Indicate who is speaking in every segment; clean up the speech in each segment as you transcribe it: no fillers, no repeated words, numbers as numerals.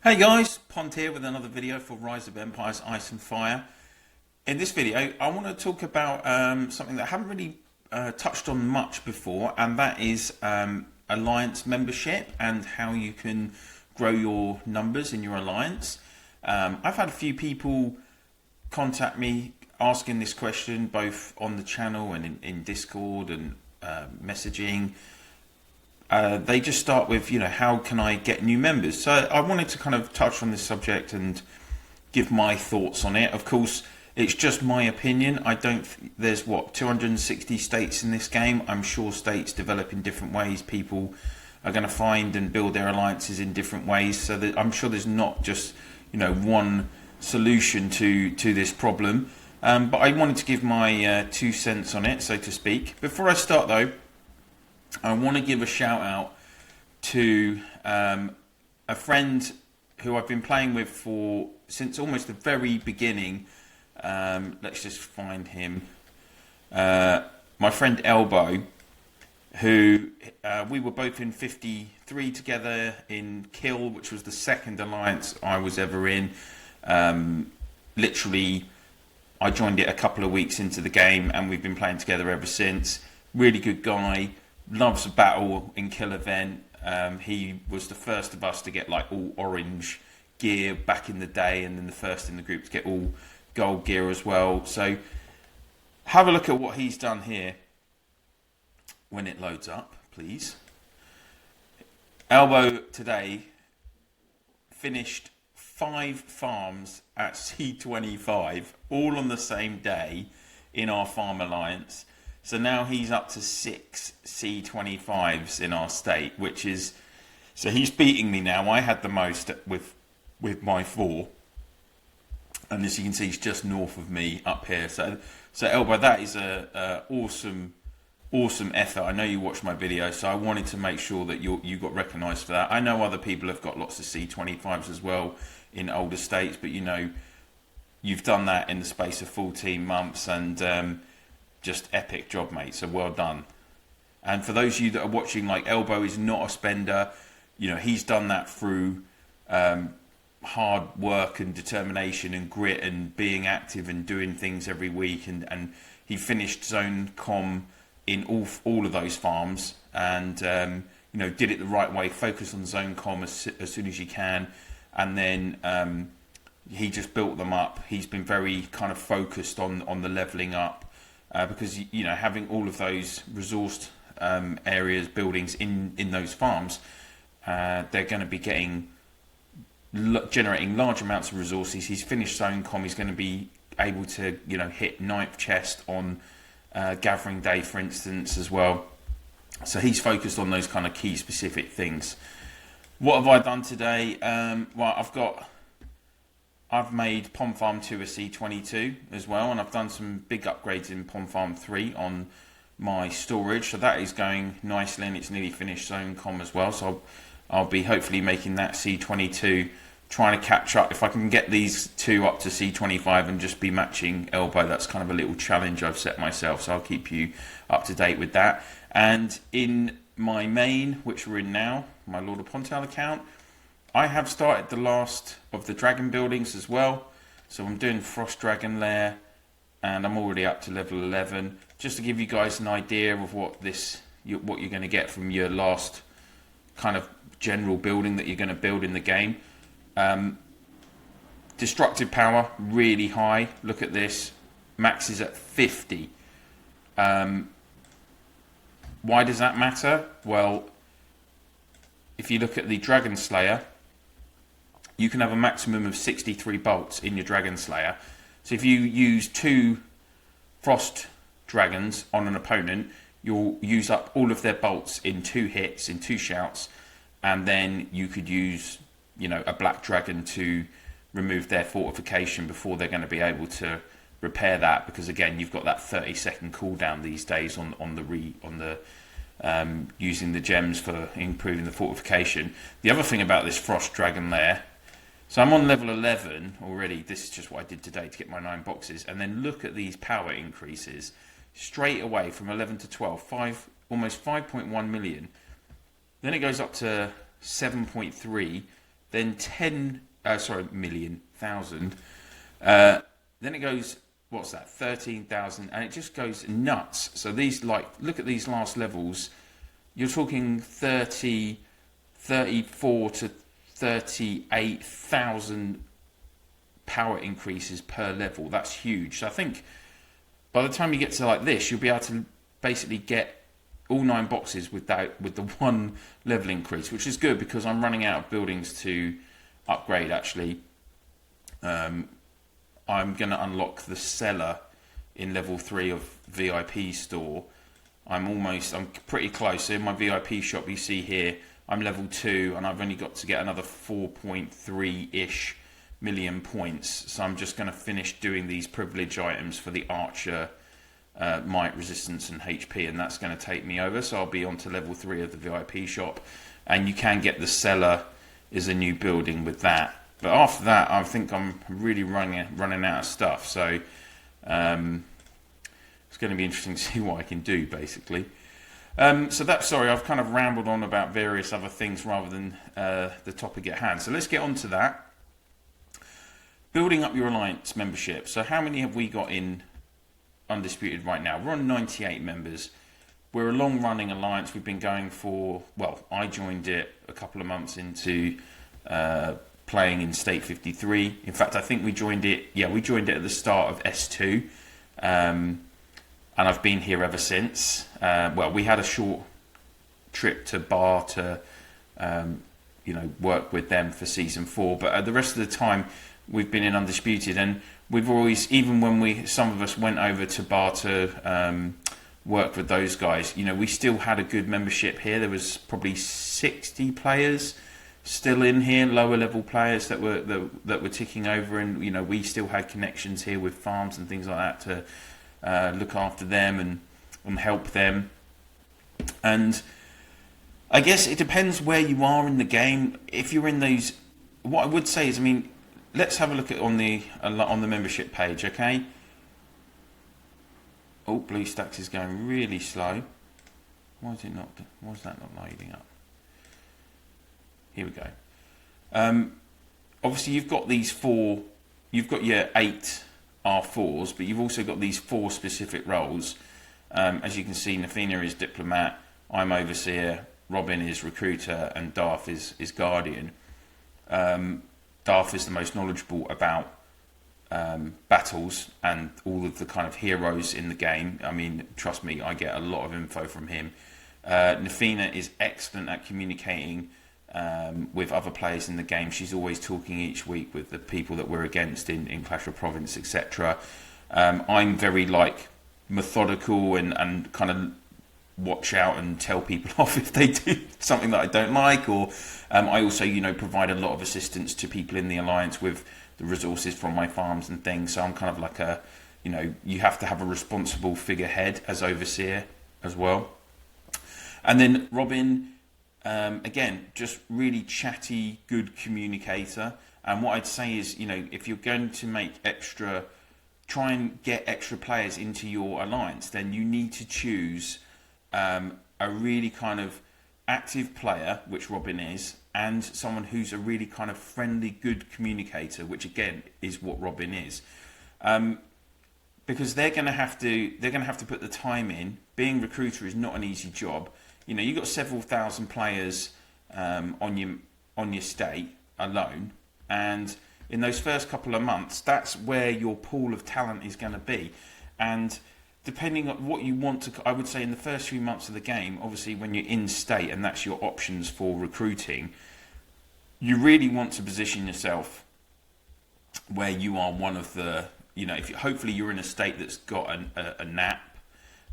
Speaker 1: Hey guys, Pond here with another video for Rise of Empires Ice and Fire. In this video I want to talk about something that I haven't really touched on much before, and that is alliance membership and how you can grow your numbers in your alliance. I've had a few people contact me asking this question both on the channel and in Discord and messaging. They just start with, how can I get new members? So I wanted to kind of touch on this subject and give my thoughts on it. Of course, it's just my opinion. I don't, there's 260 states in this game. I'm sure states develop in different ways. People are going to find and build their alliances in different ways. So that I'm sure there's not just, one solution to this problem. But I wanted to give my 2 cents on it, so to speak. Before I start though, I want to give a shout out to a friend who I've been playing with since almost the very beginning. Let's just find him. My friend Elbow, who we were both in 53 together in Kill, which was the second alliance I was ever in. Literally, I joined it a couple of weeks into the game and we've been playing together ever since. Really good guy. Loves a battle in Kill event. He was the first of us to get like all orange gear back in the day, and then the first in the group to get all gold gear as well. So have a look at what he's done here when it loads up, please. Elbow today finished 5 farms at C25 all on the same day in our farm alliance. So now he's up to 6 C25s in our state, which is, so he's beating me now. I had the most with my 4, and as you can see, he's just north of me up here. So Elbow, that is a awesome effort. I know you watched my video, so I wanted to make sure that you got recognised for that. I know other people have got lots of C25s as well in older states, but you've done that in the space of 14 months, and just epic job, mate. So well done. And for those of you that are watching, like, Elbow is not a spender. He's done that through hard work and determination and grit and being active and doing things every week. And he finished zone com in all of those farms, and did it the right way. Focus on zone com as soon as you can, and then he just built them up. He's been very kind of focused on the leveling up. Because having all of those resourced areas, buildings in those farms, they're going to be generating large amounts of resources. He's finished zone com. He's going to be able to hit 9th chest on gathering day, for instance, as well. So he's focused on those kind of key specific things. What have I done today? Well, I've made Pond Farm 2 a C22 as well, and I've done some big upgrades in Pond Farm 3 on my storage, so that is going nicely, and it's nearly finished zone com as well. So I'll be hopefully making that C22, trying to catch up. If I can get these 2 up to C25 and just be matching Elbow, that's kind of a little challenge I've set myself, so I'll keep you up to date with that. And in my main, which we're in now, my LordOfPondtail account, I have started the last of the dragon buildings as well. So I'm doing Frost Dragon Lair, and I'm already up to level 11. Just to give you guys an idea of what you're going to get from your last kind of general building that you're going to build in the game. Destructive power, really high. Look at this. Max is at 50. Why does that matter? Well, if you look at the Dragon Slayer, you can have a maximum of 63 bolts in your Dragon Slayer. So if you use 2 Frost Dragons on an opponent, you'll use up all of their bolts in 2 hits, in 2 shouts, and then you could use, a Black Dragon to remove their fortification before they're going to be able to repair that, because again, you've got that 30-second cooldown these days on using the gems for improving the fortification. The other thing about this Frost Dragon Lair, so I'm on level 11 already. This is just what I did today to get my 9 boxes. And then look at these power increases straight away from 11 to 12, almost 5.1 million. Then it goes up to 7.3, then 10,000. Then it goes, what's that, 13,000, and it just goes nuts. So these, like, look at these last levels. You're talking 34 to 38,000 power increases per level. That's huge. So I think by the time you get to like this, you'll be able to basically get all 9 boxes with the one level increase, which is good because I'm running out of buildings to upgrade. Actually, I'm going to unlock the cellar in level 3 of VIP store. I'm pretty close. So in my VIP shop, you see here, I'm level 2, and I've only got to get another 4.3-ish million points. So I'm just going to finish doing these privilege items for the archer, might, resistance, and HP, and that's going to take me over. So I'll be on to level 3 of the VIP shop, and you can get the cellar is a new building with that. But after that, I think I'm really running out of stuff. So it's going to be interesting to see what I can do, basically. Sorry, I've kind of rambled on about various other things rather than the topic at hand. So let's get on to that. Building up your alliance membership. So how many have we got in Undisputed right now? We're on 98 members. We're a long-running alliance. We've been going for, well, I joined it a couple of months into playing in State 53. In fact, I think we joined it at the start of S2. And I've been here ever since. We had a short trip to Bar to, work with them for Season 4. But the rest of the time, we've been in Undisputed. And we've always, even when some of us went over to Bar to work with those guys, we still had a good membership here. There was probably 60 players still in here, lower level players that were ticking over. And, we still had connections here with farms and things like that to look after them and help them. And I guess it depends where you are in the game. If you're in those, what I would say is, let's have a look at on the membership page, okay? Oh, BlueStacks is going really slow. Why is that not loading up? Here we go. Obviously, you've got these 4. You've got your 8 R4s, but you've also got these 4 specific roles. As you can see, Nafina is Diplomat, I'm Overseer, Robin is Recruiter, and Darth is Guardian. Darth is the most knowledgeable about battles and all of the kind of heroes in the game. Trust me, I get a lot of info from him. Nafina is excellent at communicating with other players in the game. She's always talking each week with the people that we're against in Clash of Province, etc. I'm very methodical and kind of watch out and tell people off if they do something that I don't like, or I also provide a lot of assistance to people in the alliance with the resources from my farms and things. So I'm kind of like you have to have a responsible figurehead as Overseer as well. And then Robin, again, just really chatty, good communicator. And what I'd say is, if you're going to try and get extra players into your alliance, then you need to choose a really kind of active player, which Robin is, and someone who's a really kind of friendly, good communicator, which again is what Robin is. Because they're going to have to put the time in. Being Recruiter is not an easy job. You've got several thousand players on your state alone, and in those first couple of months, that's where your pool of talent is going to be. And depending on what you want to, I would say in the first few months of the game, obviously when you're in state and that's your options for recruiting, you really want to position yourself where you are one of the, hopefully you're in a state that's got a NAP,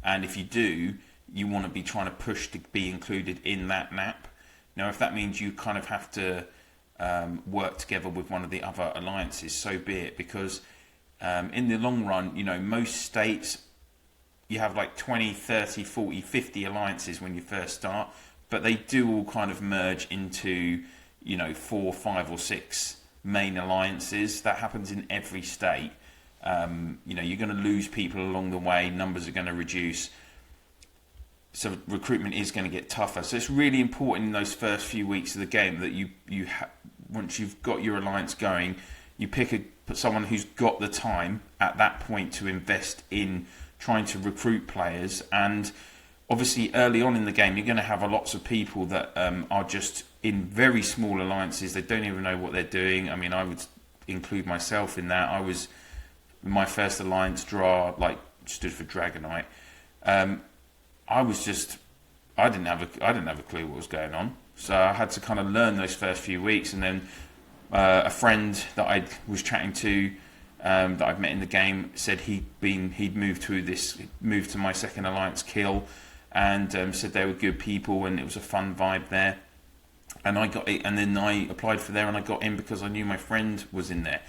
Speaker 1: and if you do, you want to be trying to push to be included in that NAP. Now, if that means you kind of have to work together with one of the other alliances, so be it, because in the long run, most states, you have like 20, 30, 40, 50 alliances when you first start, but they do all kind of merge into, 4, 5 or 6 main alliances. That happens in every state. You're going to lose people along the way, numbers are going to reduce. So recruitment is going to get tougher. So it's really important in those first few weeks of the game that you once you've got your alliance going, you pick someone who's got the time at that point to invest in trying to recruit players. And obviously early on in the game, you're going to have lots of people that are just in very small alliances. They don't even know what they're doing. I mean, I would include myself in that. My first alliance draw stood for Dragonite. I didn't have a clue what was going on, so I had to kind of learn those first few weeks. And then a friend that I was chatting to, that I've met in the game, said he'd moved to my second alliance, Kill, and said they were good people and it was a fun vibe there. And I got it, and then I applied for there and I got in because I knew my friend was in there.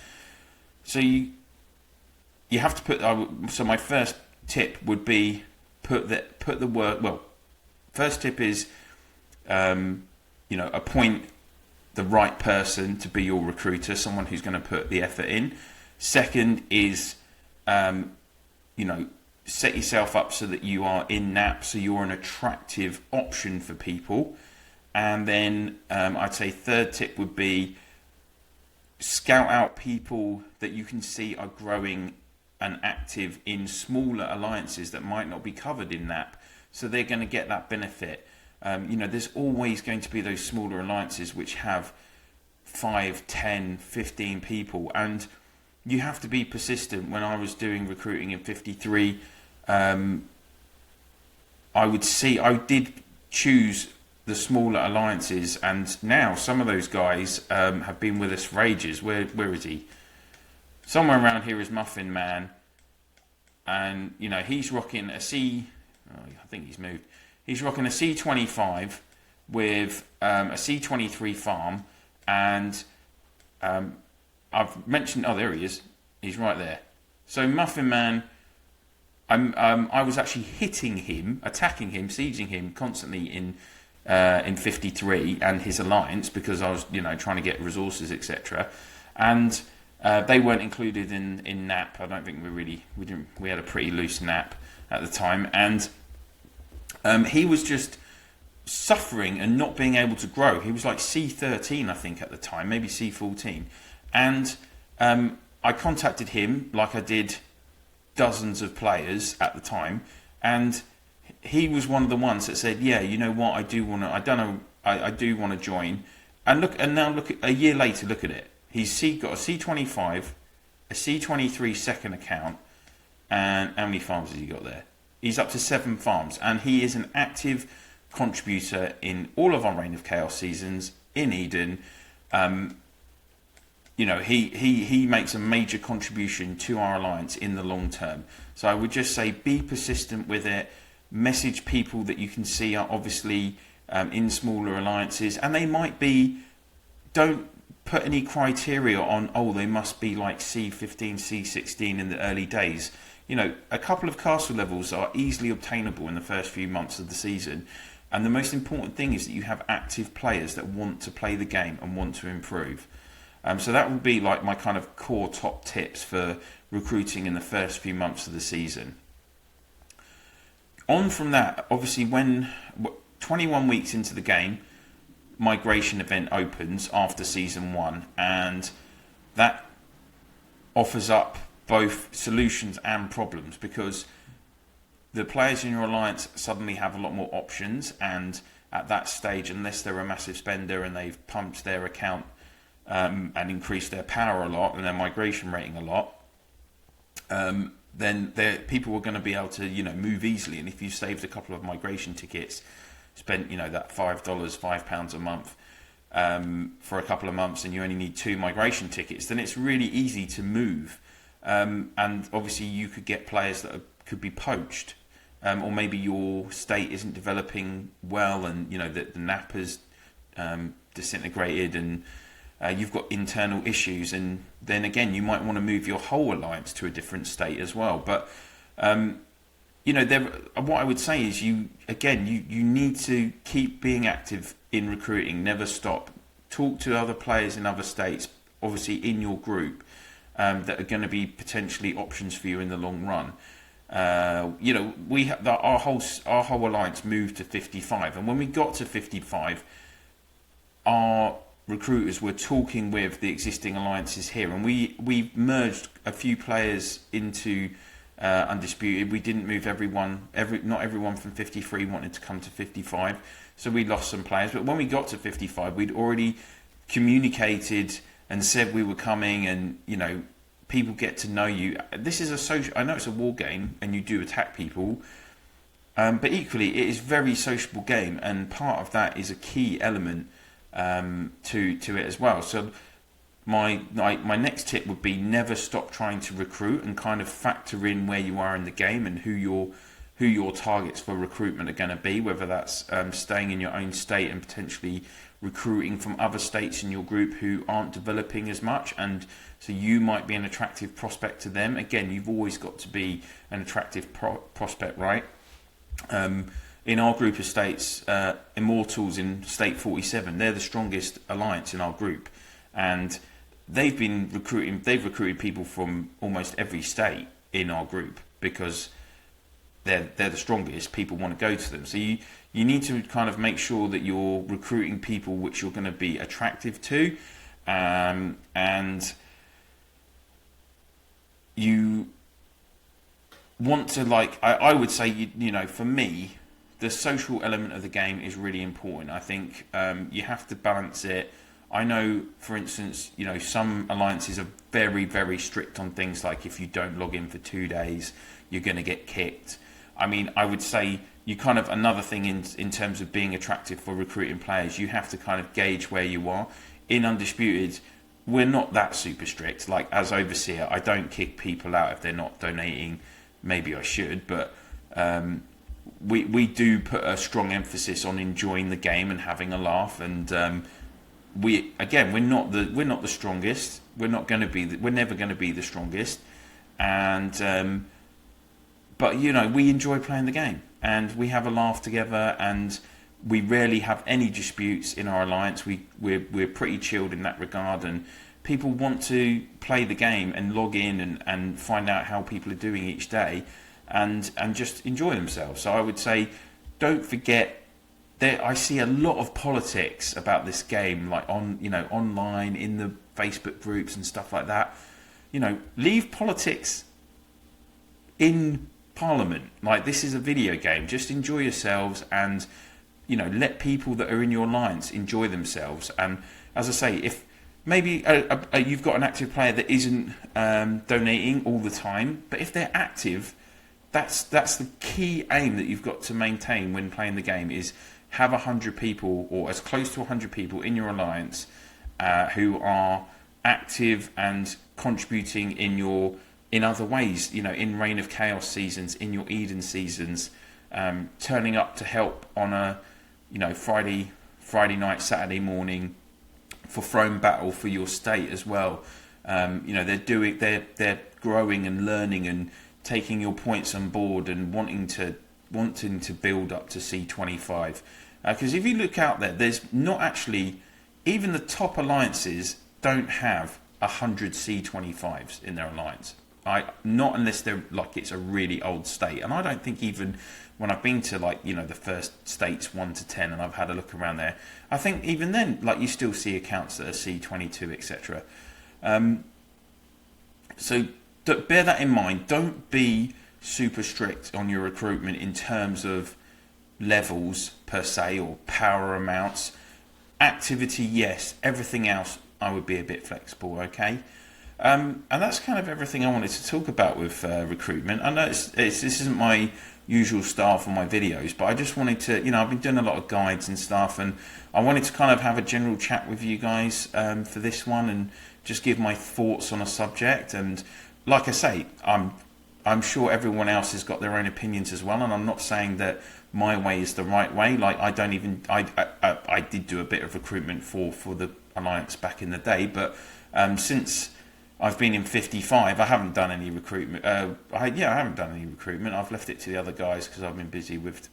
Speaker 1: So you have to put. So my first tip would be put the work. Well, first tip is appoint the right person to be your recruiter, someone who's going to put the effort in. Second is set yourself up so that you are in NAP, so you're an attractive option for people. And then I'd say third tip would be scout out people that you can see are growing and active in smaller alliances that might not be covered in NAP, so they're going to get that benefit. There's always going to be those smaller alliances which have 5, 10, 15 people, and you have to be persistent. When I was doing recruiting in 53, I did choose the smaller alliances, and now some of those guys have been with us for ages. Where is he? Somewhere around here is Muffin Man, and he's rocking a I think he's moved. He's rocking a C25 with a C23 farm, and I've mentioned. Oh, there he is. He's right there. So Muffin Man, I was actually hitting him, attacking him, sieging him constantly in 53 and his alliance, because I was trying to get resources, etc. And they weren't included in NAP. I don't think we had a pretty loose NAP at the time, and he was just suffering and not being able to grow. He was like C13, I think, at the time, maybe C14. And I contacted him like I did dozens of players at the time, and he was one of the ones that said, yeah, you know what, I do want to join. And now look at a year later, look at it. He's got a C25, a C23 second account, and how many farms has he got there? He's up to 7 farms, and he is an active contributor in all of our Reign of Chaos seasons in Eden. He makes a major contribution to our alliance in the long term. So I would just say be persistent with it. Message people that you can see are obviously in smaller alliances, and they might be. Don't put any criteria on, they must be like C15, C16 in the early days. A couple of castle levels are easily obtainable in the first few months of the season, and the most important thing is that you have active players that want to play the game and want to improve. So that would be like my kind of core top tips for recruiting in the first few months of the season. On from that, obviously, when 21 weeks into the game, migration event opens after season 1, and that offers up both solutions and problems, because the players in your alliance suddenly have a lot more options, and at that stage, unless they're a massive spender and they've pumped their account and increased their power a lot and their migration rating a lot, then people are going to be able to move easily. And if you saved a couple of migration tickets, spent that £5 a month for a couple of months, and you only need 2 migration tickets, then it's really easy to move. And obviously you could get players that could be poached, or maybe your state isn't developing well, and the NAP has disintegrated, and you've got internal issues, and then again you might want to move your whole alliance to a different state as well. But what I would say is you need to keep being active in recruiting, never stop. Talk to other players in other states, obviously in your group, that are going to be potentially options for you in the long run. Our whole alliance moved to 55, and when we got to 55, our recruiters were talking with the existing alliances here, and we merged a few players into Undisputed. We didn't move not everyone from 53 wanted to come to 55, so we lost some players. But when we got to 55, we'd already communicated and said we were coming, and people get to know you. This is a social. I know it's a war game, and you do attack people, but equally it is a very sociable game, and part of that is a key element to it as well. So my next tip would be never stop trying to recruit, and kind of factor in where you are in the game and who your targets for recruitment are going to be, whether that's staying in your own state and potentially recruiting from other states in your group who aren't developing as much, and so you might be an attractive prospect to them. Again, you've always got to be an attractive prospect, right? In our group of states, Immortals in state 47, they're the strongest alliance in our group, and they've recruited people from almost every state in our group because they're the strongest. People want to go to them. So you need to kind of make sure that you're recruiting people which you're going to be attractive to, and you want to, like, I would say, for me, the social element of the game is really important. I think you have to balance it. I know, for instance, some alliances are very, very strict on things like if you don't log in for 2 days, you're going to get kicked. I mean, I would say you kind of, another thing in terms of being attractive for recruiting players, you have to kind of gauge where you are. In Undisputed, we're not that super strict. Like, as Overseer, I don't kick people out if they're not donating. Maybe I should, but we do put a strong emphasis on enjoying the game and having a laugh. And we're not the strongest. We're never going to be the strongest. And but we enjoy playing the game, and we have a laugh together, and we rarely have any disputes in our alliance. We're pretty chilled in that regard, and people want to play the game and log in and find out how people are doing each day, and just enjoy themselves. So I would say, don't forget that I see a lot of politics about this game, like online in the Facebook groups and stuff like that. Leave politics in Parliament. Like, this is a video game. Just enjoy yourselves, and let people that are in your alliance enjoy themselves. And as I say, if maybe you've got an active player that isn't donating all the time, but if they're active, that's the key aim that you've got to maintain when playing the game, is have 100 people, or as close to 100 people in your alliance who are active and contributing in other ways, in Reign of Chaos seasons, in your Eden seasons, turning up to help on a Friday night, Saturday morning for Throne Battle for your state as well. They're growing and learning and taking your points on board and wanting to build up to C25. Because if you look out there, there's not actually, even the top alliances don't have 100 C25s in their alliance. Not unless they're like, it's a really old state. And I don't think, even when I've been to the first states 1 to 10 and I've had a look around there, I think even then, you still see accounts that are C22, etc. So bear that in mind. Don't be super strict on your recruitment in terms of levels per se, or power amounts. Activity, yes. Everything else, I would be a bit flexible, okay? And that's kind of everything I wanted to talk about with recruitment. I know this isn't my usual style for my videos, but I just wanted to, I've been doing a lot of guides and stuff, and I wanted to kind of have a general chat with you guys for this one, and just give my thoughts on a subject. And like I say, I'm sure everyone else has got their own opinions as well, and I'm not saying that my way is the right way. Like, I did do a bit of recruitment for the Alliance back in the day, but since I've been in 55, I haven't done any recruitment. I haven't done any recruitment. I've left it to the other guys because I've been busy with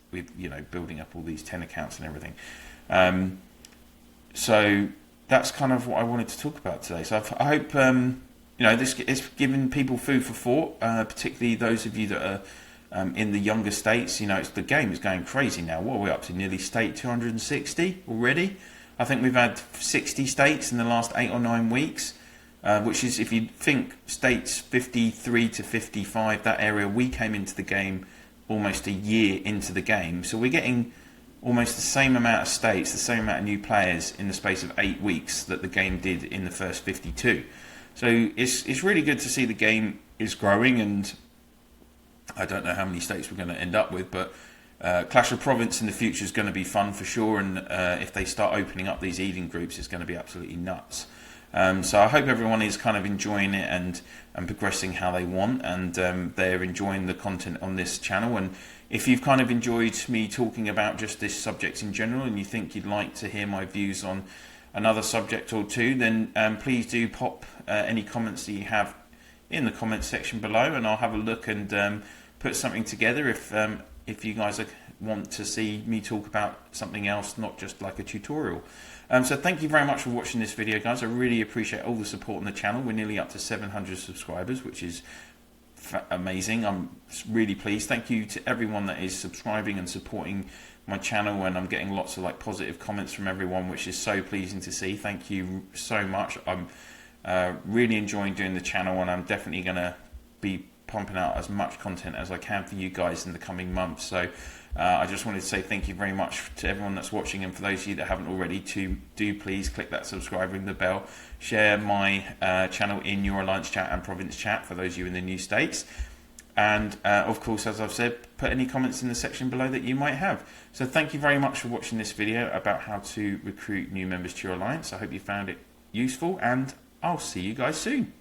Speaker 1: building up all these 10 accounts and everything. So that's kind of what I wanted to talk about today. So I hope this is giving people food for thought, particularly those of you that are in the younger states. The game is going crazy now. What are we up to? Nearly state 260 already. I think we've had 60 states in the last 8 or 9 weeks, which is, if you think states 53 to 55, that area, we came into the game almost a year into the game. So we're getting almost the same amount of states, the same amount of new players in the space of 8 weeks that the game did in the first 52. So it's really good to see the game is growing, and I don't know how many states we're going to end up with, but Clash of Province in the future is going to be fun for sure, and if they start opening up these Eden groups, it's going to be absolutely nuts. So I hope everyone is kind of enjoying it and progressing how they want, and they're enjoying the content on this channel. And if you've kind of enjoyed me talking about just this subject in general, and you think you'd like to hear my views on another subject or two, then please do pop any comments that you have in the comments section below, and I'll have a look and put something together if you guys want to see me talk about something else, not just like a tutorial. So thank you very much for watching this video, guys. I really appreciate all the support on the channel. We're nearly up to 700 subscribers, which is amazing. I'm really pleased. Thank you to everyone that is subscribing and supporting my channel, and I'm getting lots of like positive comments from everyone, which is so pleasing to see. Thank you so much. I'm really enjoying doing the channel, and I'm definitely going to be pumping out as much content as I can for you guys in the coming months. So I just wanted to say thank you very much to everyone that's watching, and for those of you that haven't already, do please click that subscribe, ring the bell, share my channel in your Alliance chat and province chat for those of you in the new states, and of course, as I've said, put any comments in the section below that you might have. So thank you very much for watching this video about how to recruit new members to your Alliance. I hope you found it useful, and I'll see you guys soon.